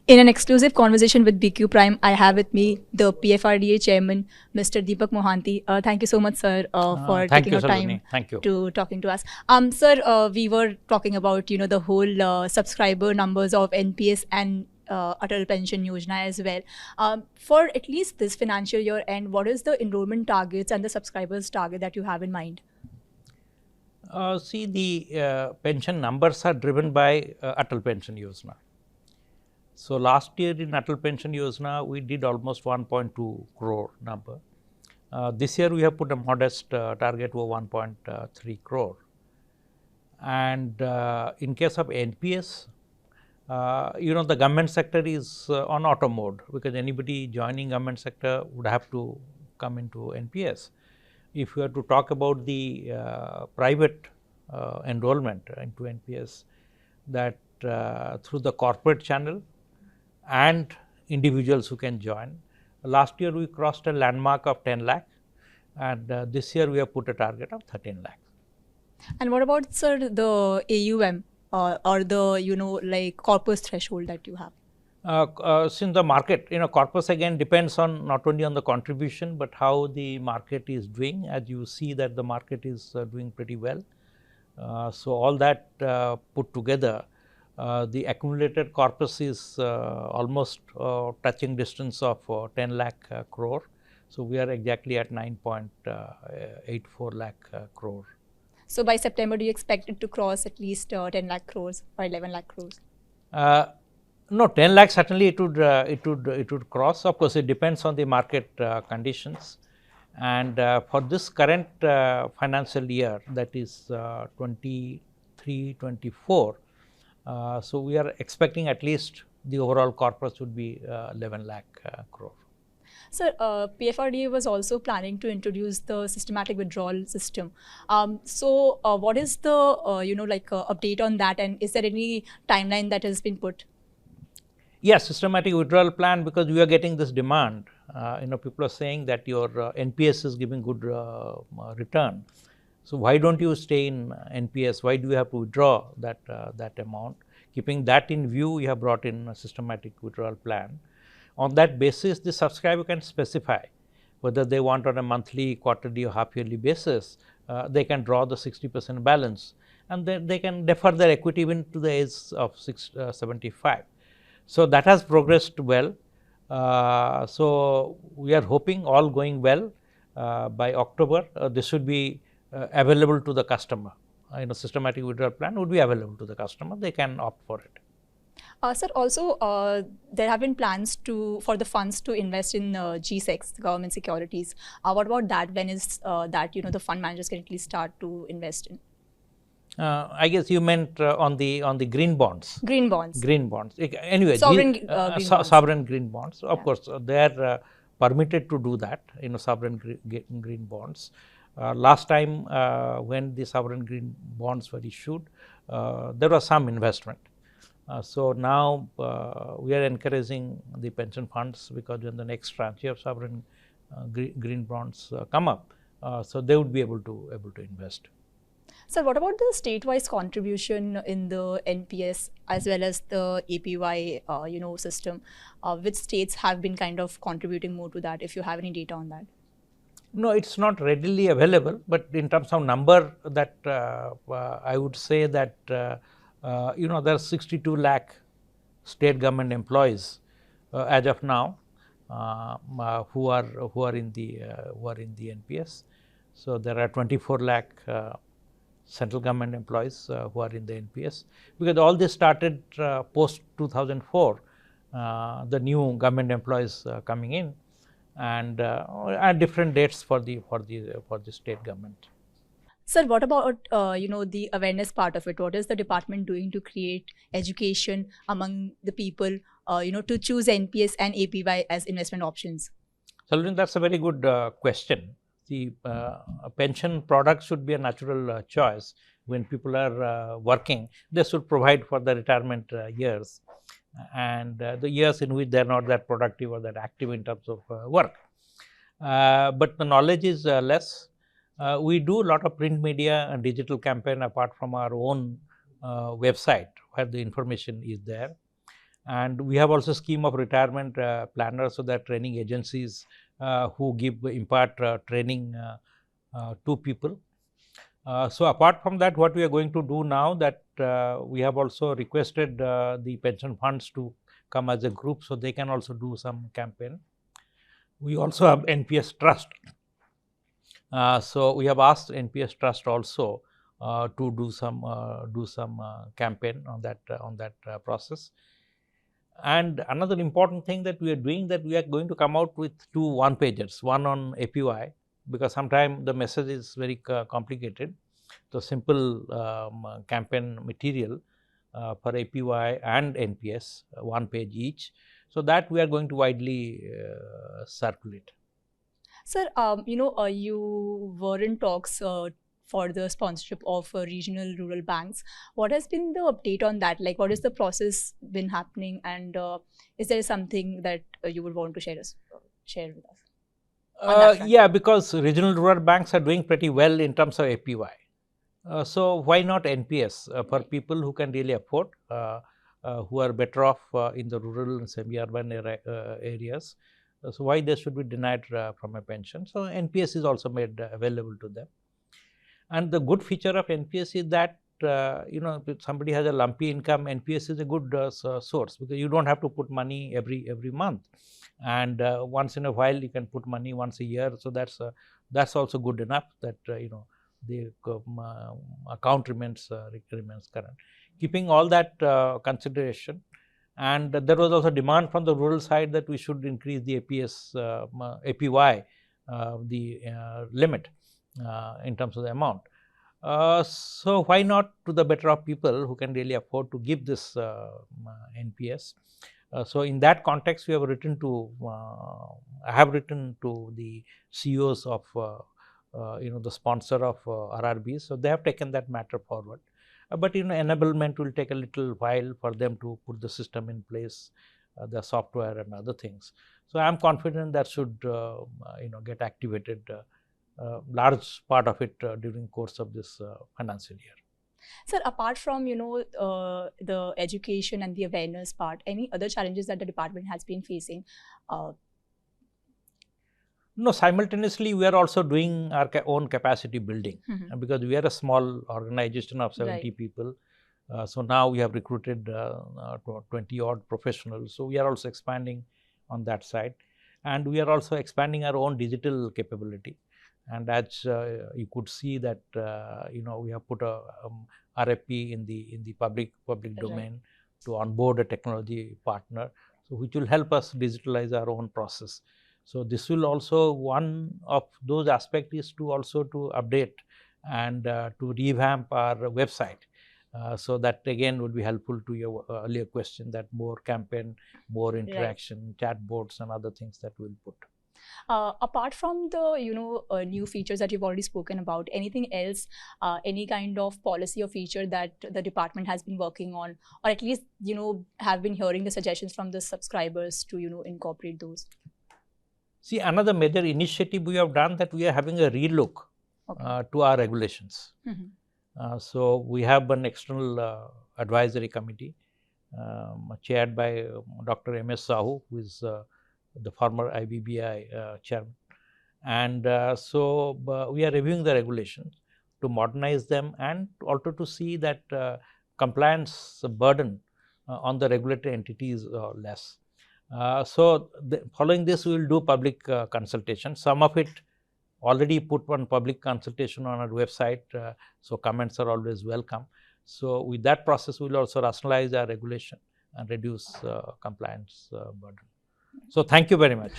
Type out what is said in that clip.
In an exclusive conversation with BQ Prime, I have with me the PFRDA chairman, Mr. Deepak Mohanty. Thank you so much, sir, for Thank taking you, your time Saloni. Thank you. to talking to us. Sir, we were talking about the whole subscriber numbers of NPS and Atal Pension Yojana as well. For at least this financial year end, what is the enrollment targets and the subscribers target that you have in mind? See, the pension numbers are driven by Atal Pension Yojana. So, last year in Atal Pension Yojana, we did almost 1.2 crore number. This year, we have put a modest target of 1.3 crore. And in case of NPS, the government sector is on auto mode, because anybody joining government sector would have to come into NPS. If you are to talk about the private enrollment into NPS, that through the corporate channel and individuals who can join. Last year we crossed a landmark of 10 lakh, and this year we have put a target of 13 lakh. And what about, sir, the AUM or the like corpus threshold that you have? Since the market, corpus again depends on not only on the contribution, but how the market is doing. As you see that the market is doing pretty well. So, all that put together, the accumulated corpus is almost touching distance of 10 lakh crore. So, we are exactly at 9.84 lakh crore. So, by September, do you expect it to cross at least 10 lakh crores or 11 lakh crores? No, 10 lakh certainly it would cross. Of course, it depends on the market conditions. And for this current financial year, that is 23-24, so we are expecting at least the overall corpus would be 11 lakh crore. Sir, PFRDA was also planning to introduce the systematic withdrawal system. So, what is the update on that, and is there any timeline that has been put? Yes, systematic withdrawal plan, because we are getting this demand. People are saying that your NPS is giving good return. So, why don't you stay in NPS? Why do you have to withdraw that amount? Keeping that in view, we have brought in a systematic withdrawal plan. On that basis, the subscriber can specify whether they want on a monthly, quarterly or half yearly basis. They can draw the 60% balance, and then they can defer their equity even to the age of 75. So, that has progressed well. So, we are hoping, all going well, by October this should be available to the customer. Systematic withdrawal plan would be available to the customer. They can opt for it. Sir, also there have been plans for the funds to invest in G6 government securities. What about that? When is that the fund managers can at least start to invest in? I guess you meant on the green bonds. Green bonds. Green bonds. Anyway, sovereign green bonds. Sovereign green bonds. Of course, they are permitted to do that. Sovereign green bonds. Last time when the sovereign green bonds were issued, there was some investment. So, now we are encouraging the pension funds, because when the next tranche of sovereign green bonds come up, so they would be able to invest. Sir, what about the state-wise contribution in the NPS as well as the APY system? Which states have been kind of contributing more to that, if you have any data on that? No, it is not readily available, but in terms of number, that I would say that there are 62 lakh state government employees as of now who are in the NPS. So, there are 24 lakh central government employees who are in the NPS, because all this started post 2004, the new government employees coming in, and at different dates for the state government. Sir, what about the awareness part of it? What is the department doing to create education among the people to choose NPS and APY as investment options? Saloni, that's a very good question. The pension product should be a natural choice. When people are working, they should provide for the retirement years, and the years in which they are not that productive or that active in terms of work. But the knowledge is less. We do a lot of print media and digital campaign apart from our own website, where the information is there. And we have also scheme of retirement planners, so that training agencies who impart training to people. So apart from that, what we are going to do now, that we have also requested the pension funds to come as a group, so they can also do some campaign. We also have NPS Trust. So we have asked NPS Trust also to do some campaign on that process. And another important thing that we are doing, that we are going to come out with 2 one-pagers, one on APY, because sometimes the message is very complicated. So simple campaign material for APY and NPS, 1 page each. So that we are going to widely circulate. Sir, you were in talks for the sponsorship of regional rural banks. What has been the update on that? Like, what is the process been happening, and is there something that you would want to share with us? On that front? Yeah, because regional rural banks are doing pretty well in terms of APY. So why not NPS for people who can really afford, who are better off in the rural and semi-urban areas. So why they should be denied from a pension? So NPS is also made available to them. And the good feature of NPS is that if somebody has a lumpy income, NPS is a good source, because you don't have to put money every month, and once in a while you can put money once a year. So that's also good enough, that the account remains current. Keeping all that consideration, and there was also demand from the rural side that we should increase the APY, the limit in terms of the amount. So why not to the better of people who can really afford to give this NPS? So in that context, we have written to I have written to the CEOs of the sponsor of RRBs. So they have taken that matter forward. But enablement will take a little while for them to put the system in place, the software and other things. So I am confident that should get activated, large part of it during course of this financial year. Sir, apart from the education and the awareness part, any other challenges that the department has been facing? No, simultaneously we are also doing our own capacity building, because we are a small organization of 70 people. So now we have recruited 20 odd professionals. So we are also expanding on that side, and we are also expanding our own digital capability. And as you could see that we have put a RFP in the public domain to onboard a technology partner, so which will help us digitalize our own process. So this will also, one of those aspects is to also to update and to revamp our website. So that again would be helpful to your earlier question, that more campaign, more interaction, chatbots and other things that we'll put. Apart from the new features that you've already spoken about, anything else, any kind of policy or feature that the department has been working on, or at least have been hearing the suggestions from the subscribers to incorporate those? See, another major initiative we have done, that we are having a relook to our regulations. So we have an external advisory committee chaired by Dr. M.S. Sahu, who is the former IBBI chairman, and so we are reviewing the regulations to modernize them, and also to see that compliance burden on the regulatory entities less. So following this, we will do public consultation. Some of it already put on public consultation on our website, so comments are always welcome. So with that process, we will also rationalize our regulation and reduce compliance burden. So thank you very much.